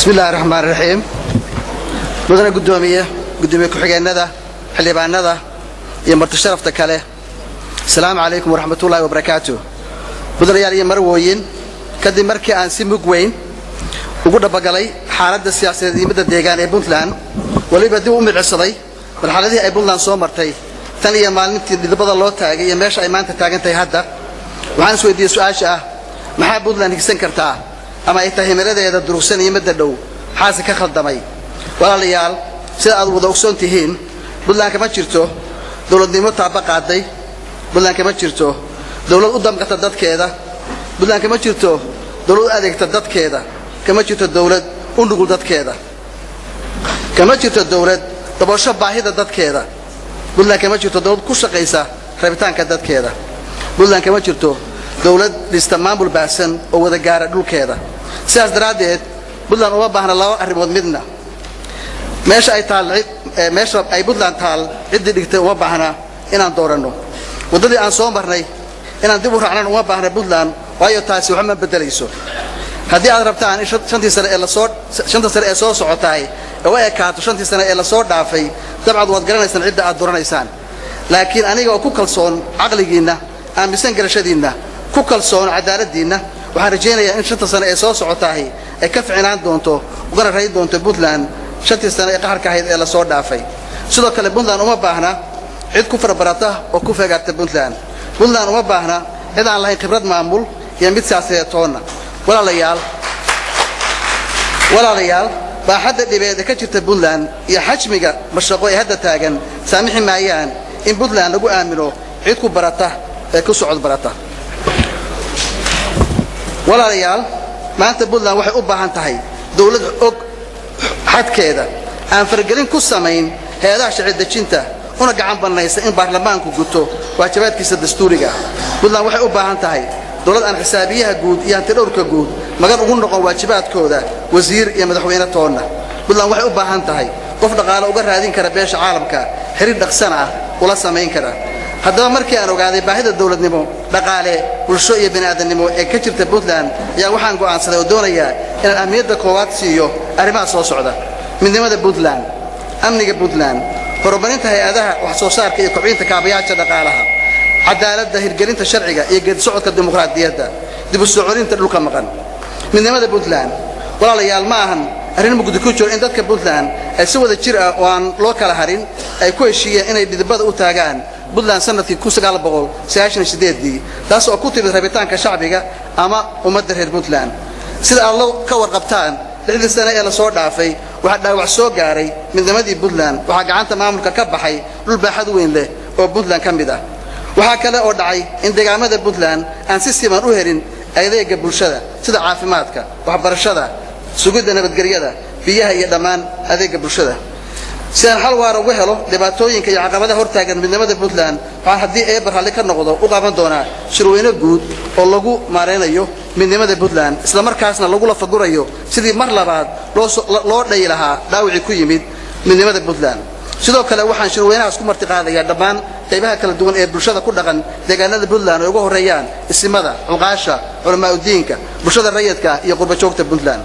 بسم الله الرحمن الرحيم. مدن قدومية كحجيندا حليباندا يمرت الشرف تكاله. السلام عليكم ورحمة الله وبركاته. مدن يالي مرويين كدي مركي عن سيموجوين وقول بقالي حالة السياسة دي مدة ديجان بونتلان ولي بدو من العصري والحالة دي بونتلان صومرتي ثانية مالنتي اللي بدل الله تاجي يمشي أيمان تتاجن تيهدا وعن سويدي سؤال ما حاب بونتلان يكسن كرتا أما يتهم لدى الدروسين يمد له حاسك خدمي ولا ليال سأل وضوء تهين بلان كما شرته دولة نمط طبق عادي بلان كما شرته دولة قدام قتدت كذا بلان كما شرته دولة أديك تدت كذا كما شرته دولة ونقول دت كذا كما شرته دولة تبغى شبع هذا دت كذا بلان كما شرته دولة كوش قيسة خربتان كدت كذا بلان كما شرته دولة الاستمام بالباسن أو ذا جار دول كذا سياس دراديت بدلان أوه بحنا الله أربود مدنا ماش أي طال ماش أي بدلان طال عدة دكتور أوه بحنا إن دورنو ودلي عن صوم برني إن دبور عنا أوه بحنا بدلان وأيو تاسي وحمد بدليسو هذه عربتان شنتي سنة إلا صور شنتي سنة إسوس عطاي أوه كاتو شنتي سنة إلا صور دافي تبعد وتقرنا يسن عدة الدورنا يسان لكن أنا جو كوكل صون عقلي جينا أنا بسنج رشدينا كوكل صون عدالة دينا وحرجينا إن شنت سنة إسوس عطاهي كف عنان دونتو وقرر ريد دونتو بودلان شنت سنة قهر كهيد إلى صور دافي سلوا كله بودلان وما باهنا عد كفر براته وكفر قارت بودلان وما باهنا إذا الله خبرات معمول يميت سياسيتنا ولا ليال بحد اللي بيدك كشرت بودلان يحجمك مشروع هذا تاجن سامح معيان إن بودلان لقوا آمنوا عد كفر براته كسعود براته ولا ريال ما أنت بودلان وحي أبها أنتهي دولة حد كذا أنا فرقلين كل سمين هذا شعد الشنطة أنا قاعد بنايس إن برلمانكو قلتو واجبات كيس الدستورية بودلان وحي أبها أنتهي دولة أنا حسابيها جود ينتظرك جود ما قال أقول نقول واجبات كذا وزير يمدحوينا تونا بودلان وحي أبها أنتهي قفنا قال أقول هذين كربيش عالمك حريد دقسنا ولا سمين كذا هذا مركي أنا وقاعد باهد الدولة نمو بقاله والشيء بين هذا النمو كتير تبودلان يا وحنا نقول عن سنة ودونية إن الأمير دكوات سيو أربعة صوصعدة من نمو بودلان أمني بودلان فربنا انتهى هذا وحصوصار كي يقعين تكابيات دقالها عدالة ده الجرينة الشرعية يجد صعود كالديمقراطية ده دي بالسعودين تلوك مكان من نمو بودلان ولا ليال معهن أرين مقد كوتشر إن ذاك بودلان السواد الشرع وان لوكال هارين أي كل شيء إن يدبض أوتاجان بودلان سنة كوسق على بقول سيعيشنا شديد دي تاس أكتب ربيتان كشعبية أما ومدر بودلان سيد الله كور قبطان لحد السنة إلى صور دافي وحد وعسوق جاري من ذمدي بودلان وحق عنت معمل ككبحي للبحث وين له وبودلان كم بده وهكذا أودعي إن دجامة بودلان أن سيستم روهرين أيضا قبل شذا سيد عافماتك وحبر الشذا سجودنا بتجريده فيها يدمان هذا قبل شذا سيان حلوار وهلو دباتوين كي عقبته هرتاجن من نمط بودلان فهدي إبر هلك النقطة وقابن دونا شروينا جود واللجو مارينا يو من نمط بودلان إسلام مركزنا اللجو لفجورا يو سيدي مرة بعد لو ليلها داوي كويميد من نمط بودلان سيدو كلا وحن شروينا أسكو مرتقاضي يا دبان تبعها كلا دون إبر شذا كل دقن دجانا بودلان ويجوه الريان السماذا الغاشة علماء الدينك بشذا الريادك يقول بشوكت بودلان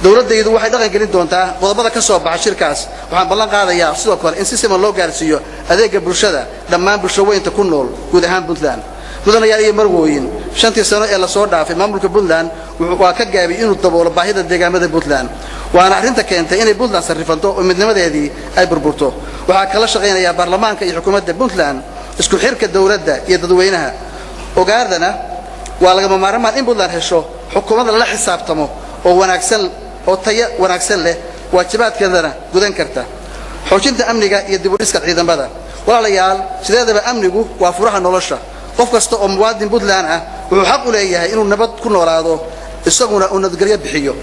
دولة يدو واحد دقن قلنا دونتا وضبطا كسب بعشر كاس وحن بلان قاضي يا سيدو كلا إن سيستم اللو جالسيو هذا قبل شذا لما برشوين تكون نول كودهان بودلان بدنا يا مرويين شنتي سنة إلا صورة في مملكة بودلان وكجابي إنه الطبول بعيد الدجاجة مدة بودلان وأنا أعرفت كأنت إن بودلان صرفنتو ومن نمذ هذه أي بربورتو وهكذا شغينا يا برلمان كي حكومة بودلان اسكو حركة الدولة ده يدوينها وقاردنا وعلى ما مرمى إن بودلان هالشو حكومة لا حساب تمو وناكسل أو تيا وناكسل له واجبات كذا جودن كرتا حوشنت أمنيكا يدبر رزق عيدا بدر ولا ليال سيدا بأمنيكو وافرها نولشة قف كستو مواد بودلان وحق ليه إنه نبض كل وراءه السجون أن تجري بحيو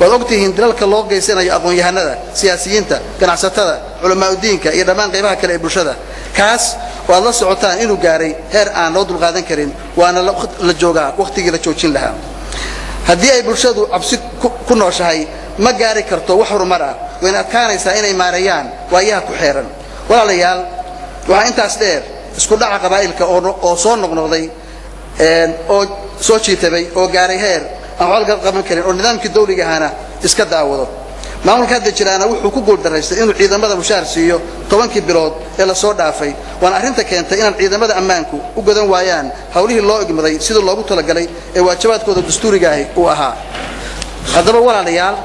ووقته هندلك الله جيسنا يأقون يهندا سياسيين تا كان عساتا علماء الدين كإيرمان قيمها كلا إبرشدا كاس والله سعوتان إنه جاري هر آن رود الغادن كرين وأنا للجوجا وقت جل تشوتشين لها هدي أي برشدو عبسي كنا شهي ما جاري كرتو وحر مرة وإن كان يسائنا ماريان وياه كحيرا ولا ليال وأنت أستير اسكول عقبائلك أو صون نقضي أو سوتشي تبي أو جاري هير أو على قبل كرين أو نظام كدولي جهانا iska daawado maamulka hadda jiraana wuxuu ku guuldareystay inuu ciidamada mushaar siiyo 10 bilood ee la soo dhaafay waan arinta keentay in ciidamada ammaanku u godan waayaan hawlihii loo igmaday sida loogu talagalay ee waajibaadkooda dastuuriga ah uu ahaa haddaba walaalayaal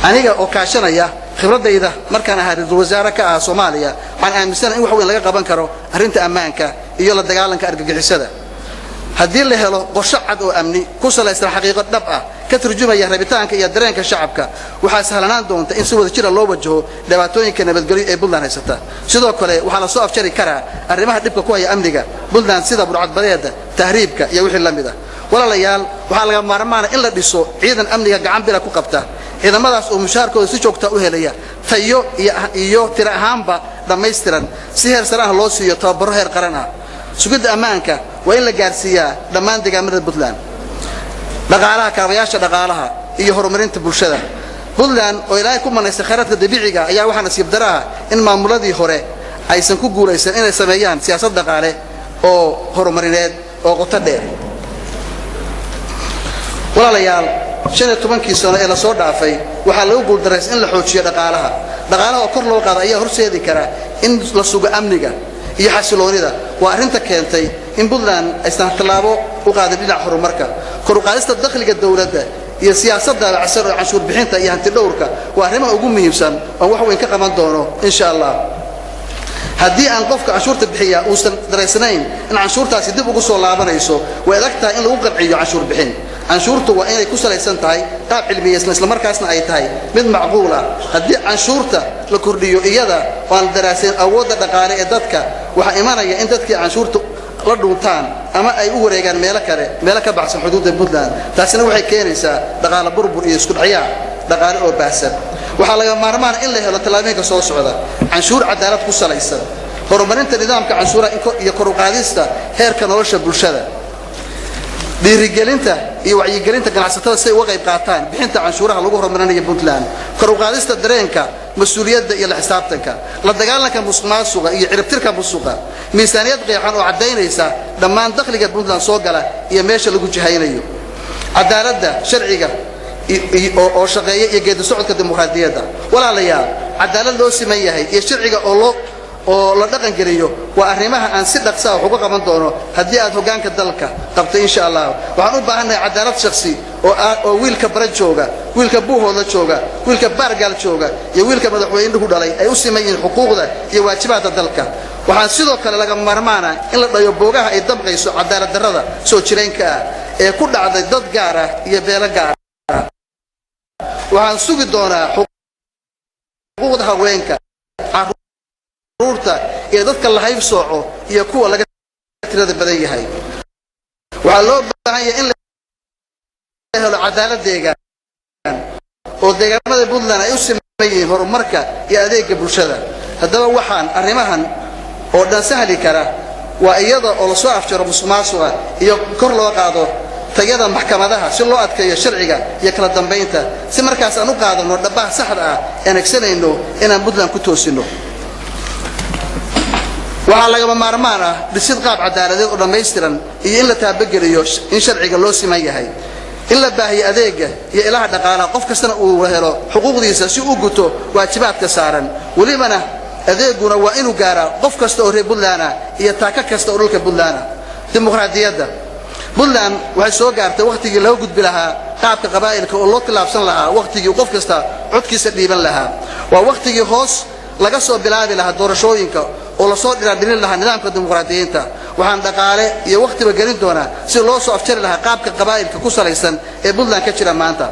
aniga oo kaashanaya khibradayda markaan ahaa ra'iisul wasaare ka ah Soomaaliya waxaan aaminsanahay in wax weyn laga qaban karo arinta ammaanka iyo la dagaalanka argagixisada haddii la helo qorshe cad oo amni ku salaysan xaqiiqo dhab ah ka turjumaya rabitaanka iyo dareenka shacabka waxaa sahlanaan doonta in si wada jir loo wajaho dhibaatooyinka nabadgelyo ee Puntland haysata sidoo kale waxaa la soo afjari karaa arrimaha dhibka ku haya amniga Puntland sida burcadbadeeda tahriibka iyo wixii la mid ah walaalayaal waxaa laga maarmaan in la dhiso ciidan amniga gacan bila ku qabta ciidamadaas oo mushaarkooda si joogto u helaya tayo iyo tiro ahaanba dhameystiran si heer sare ah loo siiyo tababaro heer qaran ah sugidda ammaanka waa in la gaarsiiyaa dhammaan deegaanada Puntland dhaqaalaha kaabayaasha dhaqaalaha iyo horumarinta bulshada Puntland oo ilaahay ku manaysay khayraadka dabiiciga ayaa waxaa nasiib daraa in maamuladii hore aysan ku guuleysan inay sameeyaan siyaasad dhaqaale oo horumarineed oo qoto dheer walaalayaal 15 sano ee la soo dhaafay waxaa lagu guuldareysay in la xoojiyo dhaqaalaha oo kor loo qaado ayaa horseedi kara in la sugo amniga iyo xasiloonida waa arinta keentay in Puntland aysan talaabo u qaadin dhinaca horumarka kor u qaadista dakhliga dawladda iyo siyaasadda casar oo canshuur bixinta iyo hanti dhowrka waa arrimaha ugu muhiimsan oo wax weyn ka qaban doono insha Allah haddii aan qofka canshuurta bixiya uusan dareysanayn in canshuurtaasi dib ugu soo laabanayso way adagtahay in lagu qanciyo canshuur bixin canshuurtu waa inay ku salaysan tahay qaab cilmiyeysan isla markaasna ay tahay mid macquul ah haddii canshuurta la kordhiyo iyada oo aan daraasayn awoodda dhaqaale ee dadka waxa imanaya in dadkii canshuurta la dhuuntaan ama ay u wareegaan meelo ka baxsan xuduudda Puntland taasina waxay keenaysaa dhaqaale burbur iyo isku dhacyaa dhaqaale oo baahsan waxaa laga maarmaan in la helo talaabooyinka soo socda canshuur cadaalad ku salaysan horumarinta nidaamka canshuuraha iyo kor u qaadista heerka nolosha bulshada dhiirigelinta iyo wacyigelinta ganacsatada si ay uga qayb qaataan bixinta canshuuraha lagu horumarinayo Puntland kor u qaadista dareenka mas'uuliyadda iyo la xisaabtanka la dagaalanka musuqmaasuqa iyo ciribtirka musuqa miisaaniyad qeexan oo cadeynaysa dhammaan dakhliga Puntland soo gala iyo meesha lagu jihaynayo cadaaladda sharciga oo shaqeeya iyo geedi socodka dimuqraadiyadda walaalayaal cadaalad loo siman yahay iyo sharciga oo la dhaqan geliyo waa arrimaha aan si dhaqso ah uga qaban doono haddii aad hoggaanka dalka qabto insha Allah waxaan u baahanahay cadaalad shakhsi oo wiilka barad jooga wiilka buuhooda jooga wiilka baargaal jooga iyo wiilka madaxweynuhu dhalay ay u simayeen xuquuqda iyo waajibaadka dalka waxaan sidoo kale laga maarmaana in la dhayo boogaha ay damqayso cadaalad darrada soo jireenka ah ee ku dhacday dad gaar ah iyo beelo gaar ah waxaan sugi doonaa xuquuqda haweenka iyo dadka la hayb sooco iyo kuwa laga tirada badan yahay waxa loo baahan yahay in la helo cadaalad deegaan oo deegaamada Puntland ay u sameeyeen horumarka iyo adeegga bulshada haddaba waxaan arrimahan oo dhan sahli kara waa iyada oo la soo afjaro musuqmaasuqa iyo kor loo qaado tayada maxkamadaha si loo adkeeyo sharciga iyo kala dambeynta si markaas aan u qaadano dhabaha saxda ah ee anagsanayno inaan Puntland ku toosino waxaa lagama maarmaan ah dhisid qaab cadaaladeed oo dhameystiran iyo in la taabageliyo in sharciga loo siman yahay in la baahiyo adeega iyo ilaha dhaqaalaha qof kastana uu helo xuquuqdiisa si uu guto waajibaadka saaran walibana adeeguna waa inuu gaaraa qof kasta oo reer Puntland ah iyo taaka kasta oo dhulka Puntland ah dimuqraadiyadda Puntland waxay soo gaartay waqtigii laga gudbi lahaa qaabka qabaa'ilka oo loo tilaabsan lahaa waqtigii qof kasta codkiisa dhiiban lahaa waa waqtigii hoos laga soo bilaabi lahaa doorashooyinka oo la soo dhirin lahaa nidaamka dimuqraadiyiinta waxaan dhaqaale iyo waqtiba gelin doonaa si loo soo afjari lahaa qaabka qabaa'ilka ku salaysan ee Puntland ka jira maanta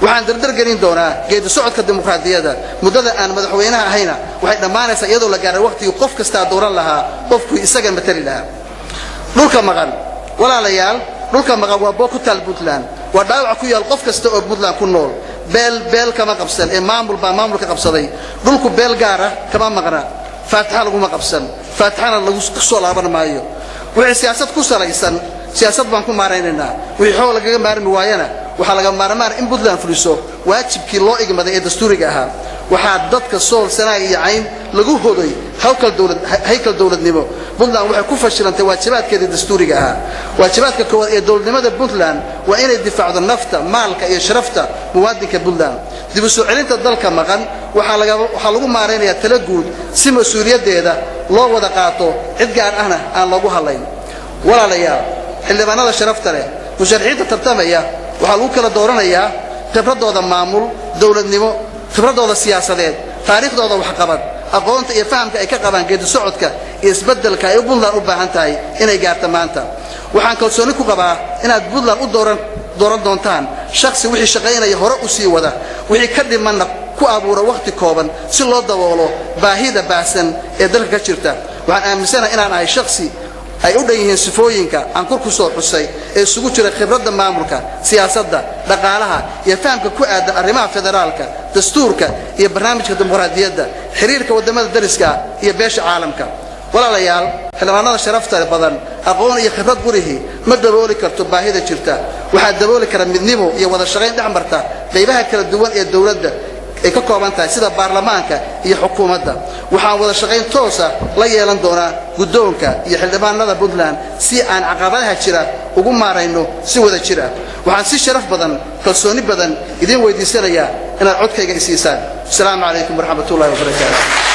waxaan dardar gelin doonaa geedi socodka dimuqraadiyadda muddada aan madaxweynaha ahayna waxay dhamaanaysaa iyadoo la gaaray waqtigii qof kasta dooran lahaa qofkii isaga matali lahaa dhulka maqan walaalayaal dhulka maqan waa boo ku taal Puntland waa dhaawac ku yaal qof kasta oo Puntland ku nool beel kama qabsan ee maamulka qabsaday dhulku beel gaar ah kama maqna faataxa lagu ma qabsan faataxana lagu soo laaban maayo wixii siyaasad ku salaysan siyaasad baan ku maaraynaa wixii xoog laga maarmi waayana waxa laga maarmaan in Puntland fuliso waajibkii loo igmaday ee dastuuriga ahaa waxaa dadka sool sanaag iyo cayn lagu hoday haykal dowladnimo Puntland waxay ku fashilantay waajibaadkeeda dastuuriga ah waajibaadka koowaad ee dowladnimada Puntland waa inay difaacdo nafta maalka iyo sharafta muwaadinka Puntland dib u soo celinta dalka maqan waxaa lagu maareynayaa talo guud si mas'uuliyadeeda loo wada qaato cid gaar ahna aan lagu halayn walaalayaal xildhibaanada sharafta leh musharaxiinta tartamaya waxaa lagu kala dooranayaa khibradooda maamul dowladnimo khibradooda siyaasadeed taariikhdooda waxqabad aqoonta iyo fahamka ay ka qabaan geedi socodka iyo isbeddelka ay Puntland u baahan tahay inay gaarto maanta waxaan kalsooni ku qabaa inaad Puntland u dooran doontaan shakhsi wixii shaqaynaya hore u sii wada wixii ka dhimanna ku abuura waqti kooban si loo daboolo baahida baahsan ee dalka ka jirta waxaan aaminsanahay inaan ahay shakhsi ay u dhan yihiin sifooyinka aan kor ku soo xusay ee isugu jira khibradda maamulka siyaasadda dhaqaalaha iyo fahamka ku aadan arrimaha federaalka dastuurka iyo barnaamijka dimuqraadiyadda xiriirka wadamada dariska iyo beesha caalamka walaalayaal xildhibaanada sharafta badan aqoon iyo khibrad gurihi ma dabooli karto baahida jirta waxaa dabooli kara midnimo iyo wada shaqayn dhexmarta qaybaha kala duwan ee dawladda ay ka kooban tahay sida baarlamaanka iyo xukuumadda waxaan wada shaqayn toos ah la yeelan doonaa guddoonka iyo xildhibaanada Puntland si aan caqabadaha jira ugu maarayno si wada jira waxaan si sharaf badan kalsooni badan idin weydiisanayaa inaad codkayga isiisaan assalaamu calaykum waraxmatullaahi wabarakaatuh